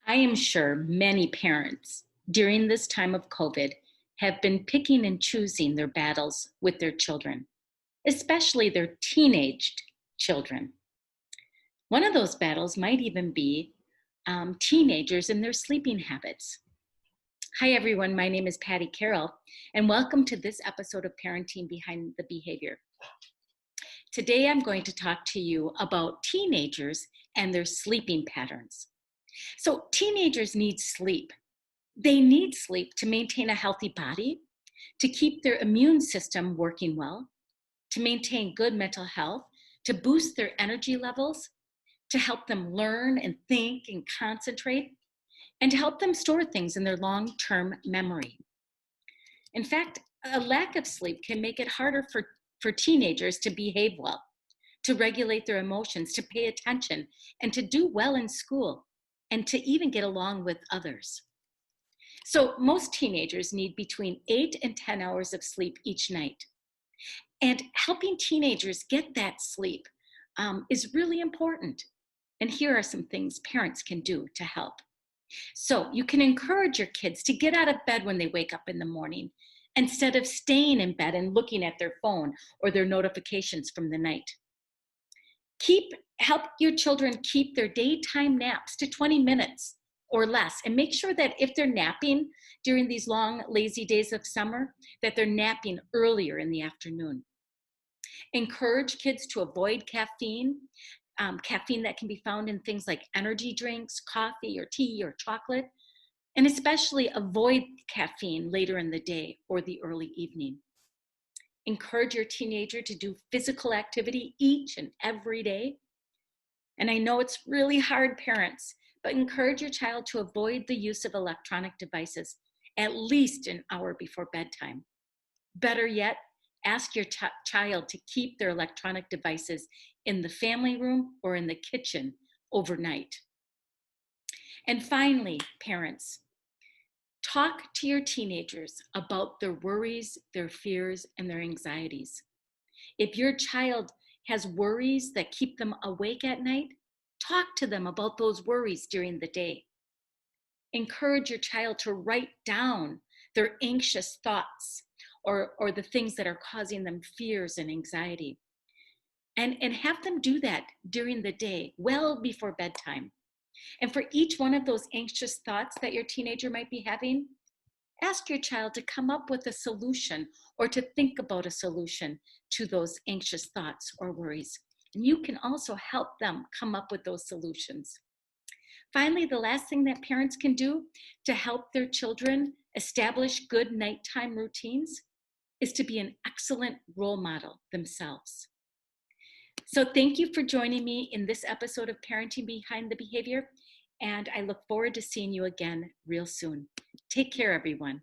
I am sure many parents during this time of COVID have been picking and choosing their battles with their children, especially their teenaged children. One of those battles might even be teenagers and their sleeping habits. Hi, everyone. My name is Pattie Carroll, and welcome to this episode of Parenting Behind the Behavior. Today, I'm going to talk to you about teenagers and their sleeping patterns. So, teenagers need sleep. They need sleep to maintain a healthy body, to keep their immune system working well, to maintain good mental health, to boost their energy levels, to help them learn and think and concentrate, and to help them store things in their long-term memory. In fact, a lack of sleep can make it harder for teenagers to behave well, to regulate their emotions, to pay attention, and to do well in school, and to even get along with others. So most teenagers need between 8 and 10 hours of sleep each night. And helping teenagers get that sleep is really important. And here are some things parents can do to help. So you can encourage your kids to get out of bed when they wake up in the morning instead of staying in bed and looking at their phone or their notifications from the night. Help your children keep their daytime naps to 20 minutes or less, and make sure that if they're napping during these long, lazy days of summer, that they're napping earlier in the afternoon. Encourage kids to avoid caffeine that can be found in things like energy drinks, coffee, or tea, or chocolate, and especially avoid caffeine later in the day or the early evening. Encourage your teenager to do physical activity each and every day. And I know it's really hard, parents, but encourage your child to avoid the use of electronic devices at least an hour before bedtime. Better yet, ask your child to keep their electronic devices in the family room or in the kitchen overnight. And finally, parents, talk to your teenagers about their worries, their fears, and their anxieties. If your child has worries that keep them awake at night, talk to them about those worries during the day. Encourage your child to write down their anxious thoughts or the things that are causing them fears and anxiety. And have them do that during the day, well before bedtime. And for each one of those anxious thoughts that your teenager might be having, ask your child to come up with a solution or to think about a solution to those anxious thoughts or worries. And you can also help them come up with those solutions. Finally, the last thing that parents can do to help their children establish good nighttime routines is to be an excellent role model themselves. So thank you for joining me in this episode of Parenting Behind the Behavior, and I look forward to seeing you again real soon. Take care, everyone.